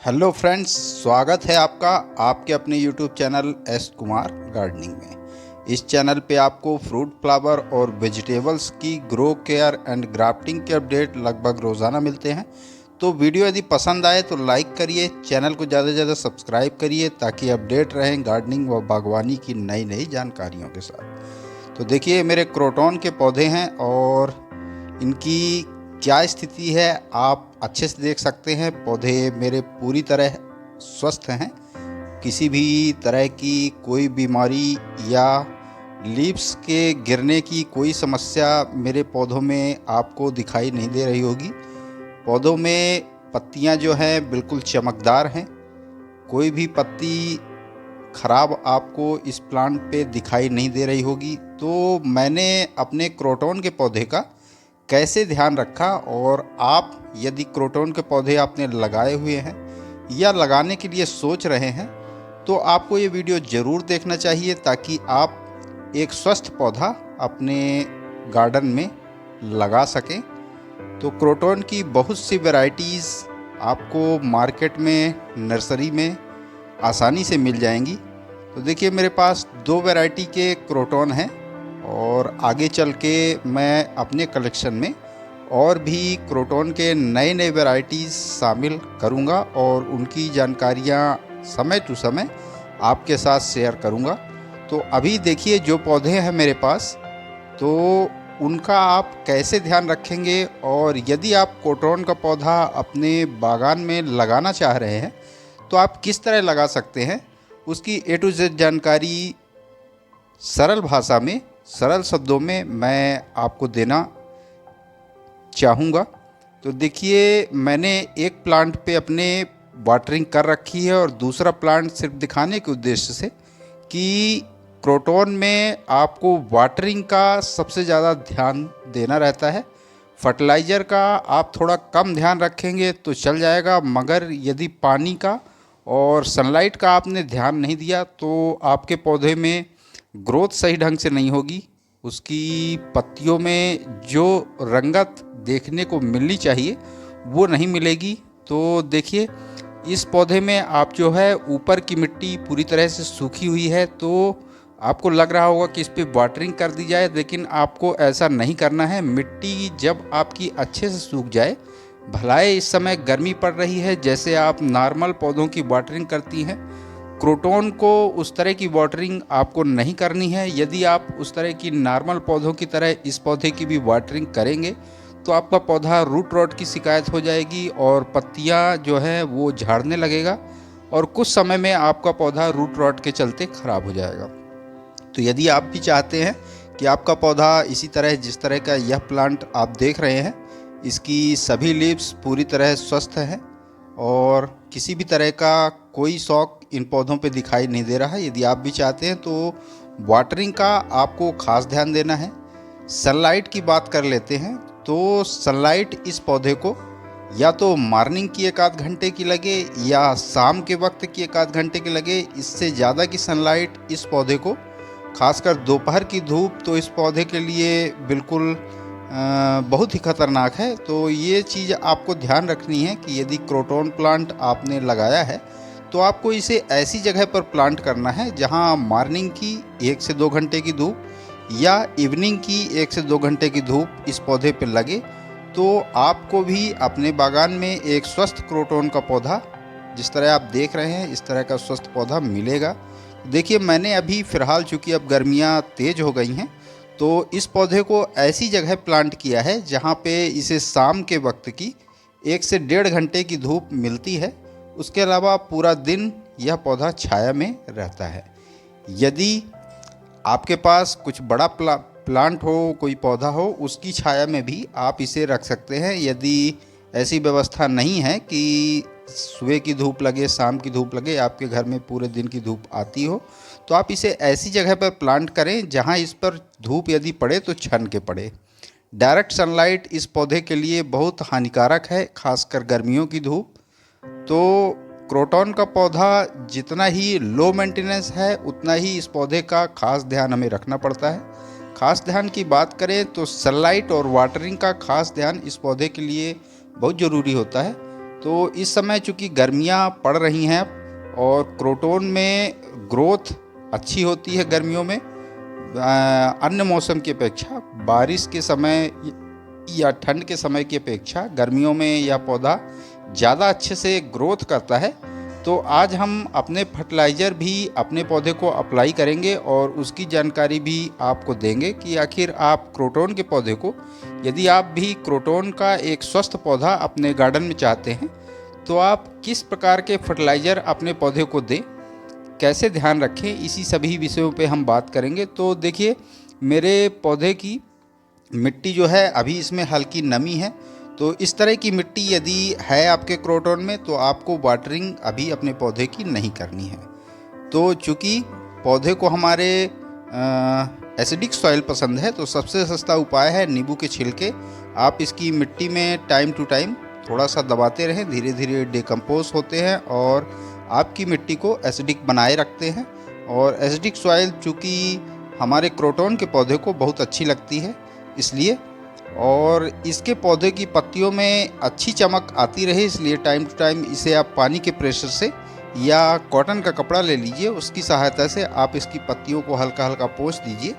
Hello friends, स्वागत है आपका आपके अपने YouTube channel S Kumar gardening में। इस चैनल पे आपको फ्रूट, फ्लावर और वेजिटेबल्स की ग्रो केयर एंड ग्राफ्टिंग के अपडेट लगभग रोज़ाना मिलते हैं। तो वीडियो यदि पसंद आए तो लाइक करिए, चैनल को ज़्यादा से ज़्यादा सब्सक्राइब करिए ताकि अपडेट रहें गार्डनिंग व बागवानी की नई नई जानकारियों के साथ। तो देखिए, मेरे क्रोटॉन के पौधे हैं और इनकी क्या स्थिति है आप अच्छे से देख सकते हैं। पौधे मेरे पूरी तरह स्वस्थ हैं, किसी भी तरह की कोई बीमारी या लीव्स के गिरने की कोई समस्या मेरे पौधों में आपको दिखाई नहीं दे रही होगी। पौधों में पत्तियां जो हैं बिल्कुल चमकदार हैं, कोई भी पत्ती खराब आपको इस प्लांट पे दिखाई नहीं दे रही होगी। तो मैंने अपने क्रोटॉन के पौधे का कैसे ध्यान रखा, और आप यदि क्रोटॉन के पौधे आपने लगाए हुए हैं या लगाने के लिए सोच रहे हैं तो आपको ये वीडियो ज़रूर देखना चाहिए ताकि आप एक स्वस्थ पौधा अपने गार्डन में लगा सकें। तो क्रोटॉन की बहुत सी वैरायटीज़ आपको मार्केट में, नर्सरी में आसानी से मिल जाएंगी। तो देखिए, मेरे पास दो वैरायटी के क्रोटॉन हैं और आगे चल के मैं अपने कलेक्शन में और भी क्रोटॉन के नए नए वैरायटीज़ शामिल करूंगा और उनकी जानकारियां समय टू समय आपके साथ शेयर करूंगा। तो अभी देखिए, जो पौधे हैं मेरे पास, तो उनका आप कैसे ध्यान रखेंगे, और यदि आप क्रोटॉन का पौधा अपने बागान में लगाना चाह रहे हैं तो आप किस तरह लगा सकते हैं, उसकी ए टू जेड जानकारी सरल भाषा में, सरल शब्दों में मैं आपको देना चाहूँगा। तो देखिए, मैंने एक प्लांट पे अपने वाटरिंग कर रखी है और दूसरा प्लांट सिर्फ दिखाने के उद्देश्य से कि क्रोटॉन में आपको वाटरिंग का सबसे ज़्यादा ध्यान देना रहता है। फर्टिलाइज़र का आप थोड़ा कम ध्यान रखेंगे तो चल जाएगा, मगर यदि पानी का और सनलाइट का आपने ध्यान नहीं दिया तो आपके पौधे में ग्रोथ सही ढंग से नहीं होगी। उसकी पत्तियों में जो रंगत देखने को मिलनी चाहिए वो नहीं मिलेगी। तो देखिए, इस पौधे में आप जो है, ऊपर की मिट्टी पूरी तरह से सूखी हुई है, तो आपको लग रहा होगा कि इस पे वाटरिंग कर दी जाए, लेकिन आपको ऐसा नहीं करना है। मिट्टी जब आपकी अच्छे से सूख जाए, भलाए इस समय गर्मी पड़ रही है, जैसे आप नॉर्मल पौधों की वाटरिंग करती हैं, क्रोटॉन को उस तरह की वाटरिंग आपको नहीं करनी है। यदि आप उस तरह की नॉर्मल पौधों की तरह इस पौधे की भी वाटरिंग करेंगे तो आपका पौधा रूट रॉट की शिकायत हो जाएगी और पत्तियां जो है वो झाड़ने लगेगा और कुछ समय में आपका पौधा रूट रॉट के चलते ख़राब हो जाएगा। तो यदि आप भी चाहते हैं कि आपका पौधा इसी तरह, जिस तरह का यह प्लांट आप देख रहे हैं, इसकी सभी लीव्स पूरी तरह स्वस्थ हैं और किसी भी तरह का कोई शौक इन पौधों पे दिखाई नहीं दे रहा है, यदि आप भी चाहते हैं तो वाटरिंग का आपको खास ध्यान देना है। सनलाइट की बात कर लेते हैं, तो सनलाइट इस पौधे को या तो मॉर्निंग की एक आध घंटे की लगे या शाम के वक्त की एक आध घंटे की लगे। इससे ज़्यादा की सनलाइट इस पौधे को, खासकर दोपहर की धूप, तो इस पौधे के लिए बिल्कुल बहुत ही खतरनाक है। तो ये चीज़ आपको ध्यान रखनी है कि यदि क्रोटॉन प्लांट आपने लगाया है तो आपको इसे ऐसी जगह पर प्लांट करना है जहां मॉर्निंग की 1 से 2 घंटे की धूप या इवनिंग की 1 से 2 घंटे की धूप इस पौधे पर लगे, तो आपको भी अपने बागान में एक स्वस्थ क्रोटॉन का पौधा, जिस तरह आप देख रहे हैं, इस तरह का स्वस्थ पौधा मिलेगा। देखिए, मैंने अभी फ़िलहाल, चूँकि अब गर्मियाँ तेज़ हो गई हैं, तो इस पौधे को ऐसी जगह प्लांट किया है जहाँ पे इसे शाम के वक्त की 1 से 1.5 घंटे की धूप मिलती है। उसके अलावा पूरा दिन यह पौधा छाया में रहता है। यदि आपके पास कुछ बड़ा प्लांट हो, कोई पौधा हो, उसकी छाया में भी आप इसे रख सकते हैं। यदि ऐसी व्यवस्था नहीं है कि सुबह की धूप लगे, शाम की धूप लगे, आपके घर में पूरे दिन की धूप आती हो, तो आप इसे ऐसी जगह पर प्लांट करें जहां इस पर धूप यदि पड़े तो छन के पड़े। डायरेक्ट सनलाइट इस पौधे के लिए बहुत हानिकारक है, खासकर गर्मियों की धूप। तो क्रोटॉन का पौधा जितना ही लो मेंटेनेंस है, उतना ही इस पौधे का खास ध्यान हमें रखना पड़ता है। खास ध्यान की बात करें तो सनलाइट और वाटरिंग का खास ध्यान इस पौधे के लिए बहुत ज़रूरी होता है। तो इस समय चूँकि गर्मियाँ पड़ रही हैं और क्रोटोन में ग्रोथ अच्छी होती है गर्मियों में, अन्य मौसम की अपेक्षा, बारिश के समय या ठंड के समय की अपेक्षा गर्मियों में यह पौधा ज़्यादा अच्छे से ग्रोथ करता है। तो आज हम अपने फर्टिलाइज़र भी अपने पौधे को अप्लाई करेंगे और उसकी जानकारी भी आपको देंगे कि आखिर आप क्रोटोन के पौधे को, यदि आप भी क्रोटोन का एक स्वस्थ पौधा अपने गार्डन में चाहते हैं, तो आप किस प्रकार के फर्टिलाइज़र अपने पौधे को दें, कैसे ध्यान रखें, इसी सभी विषयों पे हम बात करेंगे। तो देखिए, मेरे पौधे की मिट्टी जो है अभी इसमें हल्की नमी है, तो इस तरह की मिट्टी यदि है आपके क्रोटोन में तो आपको वाटरिंग अभी अपने पौधे की नहीं करनी है। तो चूँकि पौधे को हमारे एसिडिक सॉइल पसंद है, तो सबसे सस्ता उपाय है नींबू के छिलके। आप इसकी मिट्टी में टाइम टू टाइम थोड़ा सा दबाते रहें, धीरे धीरे डिकम्पोज होते हैं और आपकी मिट्टी को एसिडिक बनाए रखते हैं। और एसिडिक सॉइल चूँकि हमारे क्रोटोन के पौधे को बहुत अच्छी लगती है इसलिए, और इसके पौधे की पत्तियों में अच्छी चमक आती रहे इसलिए टाइम टू टाइम इसे आप पानी के प्रेशर से या कॉटन का कपड़ा ले लीजिए, उसकी सहायता से आप इसकी पत्तियों को हल्का हल्का पोंछ दीजिए,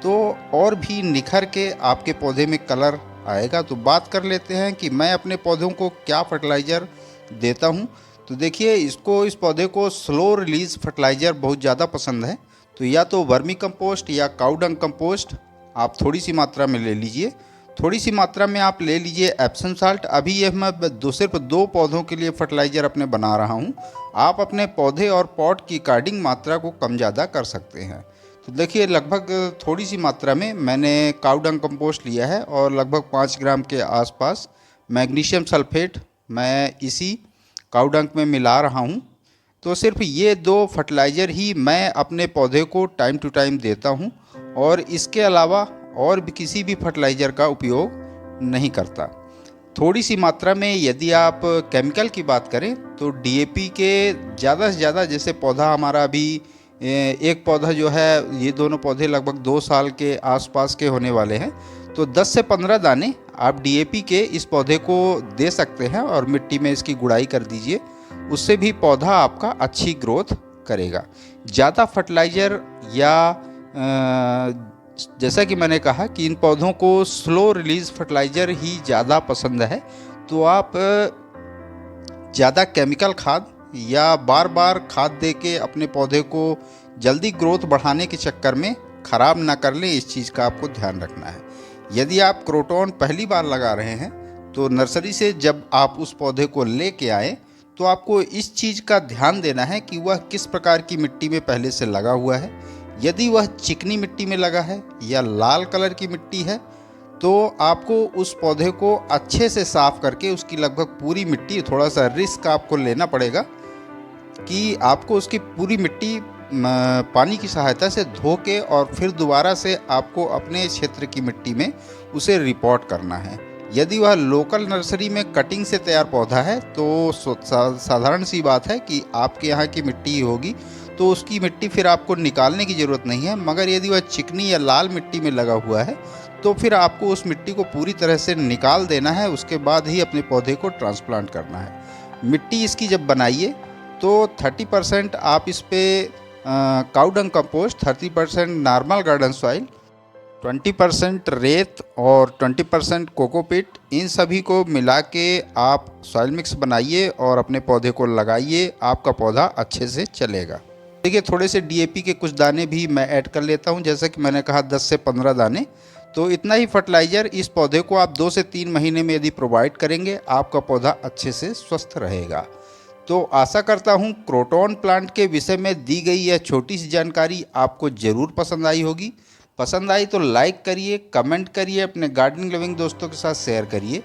तो और भी निखर के आपके पौधे में कलर आएगा। तो बात कर लेते हैं कि मैं अपने पौधों को क्या फर्टिलाइज़र देता हूं। तो देखिए, इस पौधे को स्लो रिलीज़ फर्टिलाइज़र बहुत ज़्यादा पसंद है, तो या तो वर्मी कंपोस्ट या काऊ डंग कंपोस्ट आप थोड़ी सी मात्रा में ले लीजिए। थोड़ी सी मात्रा में आप ले लीजिए एप्सम साल्ट। अभी यह मैं सिर्फ 2 पौधों के लिए फर्टिलाइज़र अपने बना रहा हूँ। आप अपने पौधे और पॉट की अकॉर्डिंग मात्रा को कम ज़्यादा कर सकते हैं। तो देखिए, लगभग थोड़ी सी मात्रा में मैंने काऊ डंग कंपोस्ट लिया है और लगभग 5 ग्राम के आसपास मैग्नीशियम सल्फेट मैं इसी काऊ डंग में मिला रहा हूँ। तो सिर्फ ये 2 फर्टिलाइज़र ही मैं अपने पौधे को टाइम टू टाइम देता हूँ और इसके अलावा और भी किसी भी फर्टिलाइज़र का उपयोग नहीं करता। थोड़ी सी मात्रा में यदि आप केमिकल की बात करें तो डीएपी के ज़्यादा से ज़्यादा, जैसे पौधा हमारा अभी एक पौधा जो है, ये दोनों पौधे लगभग 2 साल के आसपास के होने वाले हैं, तो 10 से 15 दाने आप डीएपी के इस पौधे को दे सकते हैं और मिट्टी में इसकी गुड़ाई कर दीजिए, उससे भी पौधा आपका अच्छी ग्रोथ करेगा। ज़्यादा फर्टिलाइज़र या जैसा कि मैंने कहा कि इन पौधों को स्लो रिलीज़ फर्टिलाइज़र ही ज़्यादा पसंद है, तो आप ज़्यादा केमिकल खाद या बार बार खाद दे के अपने पौधे को जल्दी ग्रोथ बढ़ाने के चक्कर में ख़राब ना कर लें, इस चीज़ का आपको ध्यान रखना है। यदि आप क्रोटोन पहली बार लगा रहे हैं तो नर्सरी से जब आप उस पौधे को ले के आएँ तो आपको इस चीज़ का ध्यान देना है कि वह किस प्रकार की मिट्टी में पहले से लगा हुआ है। यदि वह चिकनी मिट्टी में लगा है या लाल कलर की मिट्टी है, तो आपको उस पौधे को अच्छे से साफ़ करके उसकी लगभग पूरी मिट्टी, थोड़ा सा रिस्क आपको लेना पड़ेगा कि आपको उसकी पूरी मिट्टी पानी की सहायता से धो के और फिर दोबारा से आपको अपने क्षेत्र की मिट्टी में उसे रिपोर्ट करना है। यदि वह लोकल नर्सरी में कटिंग से तैयार पौधा है तो साधारण सी बात है कि आपके यहाँ की मिट्टी ही होगी, तो उसकी मिट्टी फिर आपको निकालने की ज़रूरत नहीं है। मगर यदि वह चिकनी या लाल मिट्टी में लगा हुआ है तो फिर आपको उस मिट्टी को पूरी तरह से निकाल देना है, उसके बाद ही अपने पौधे को ट्रांसप्लांट करना है। मिट्टी इसकी जब बनाइए तो 30% आप इस पर काऊ डंग कंपोस्ट, 30% नॉर्मल गार्डन सॉइल, 20% रेत और 20% कोकोपीट, इन सभी को मिला के आप सॉइल मिक्स बनाइए और अपने पौधे को लगाइए, आपका पौधा अच्छे से चलेगा। देखिए, थोड़े से डीएपी के कुछ दाने भी मैं ऐड कर लेता हूं, जैसे कि मैंने कहा 10 से 15 दाने। तो इतना ही फर्टिलाइज़र इस पौधे को आप 2 से 3 महीने में यदि प्रोवाइड करेंगे, आपका पौधा अच्छे से स्वस्थ रहेगा। तो आशा करता हूं क्रोटोन प्लांट के विषय में दी गई यह छोटी सी जानकारी आपको ज़रूर पसंद आई होगी। पसंद आई तो लाइक करिए, कमेंट करिए, अपने गार्डनिंग लविंग दोस्तों के साथ शेयर करिए।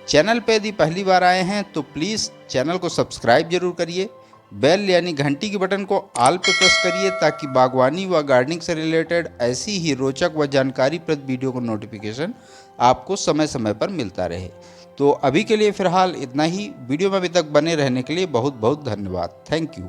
चैनल पे यदि पहली बार आए हैं तो प्लीज़ चैनल को सब्सक्राइब जरूर करिए। बेल यानी घंटी के बटन को ऑल पे प्रेस करिए ताकि बागवानी व गार्डनिंग से रिलेटेड ऐसी ही रोचक व जानकारीप्रद वीडियो का नोटिफिकेशन आपको समय समय पर मिलता रहे। तो अभी के लिए फ़िलहाल इतना ही। वीडियो में अभी तक बने रहने के लिए बहुत बहुत धन्यवाद। Thank you.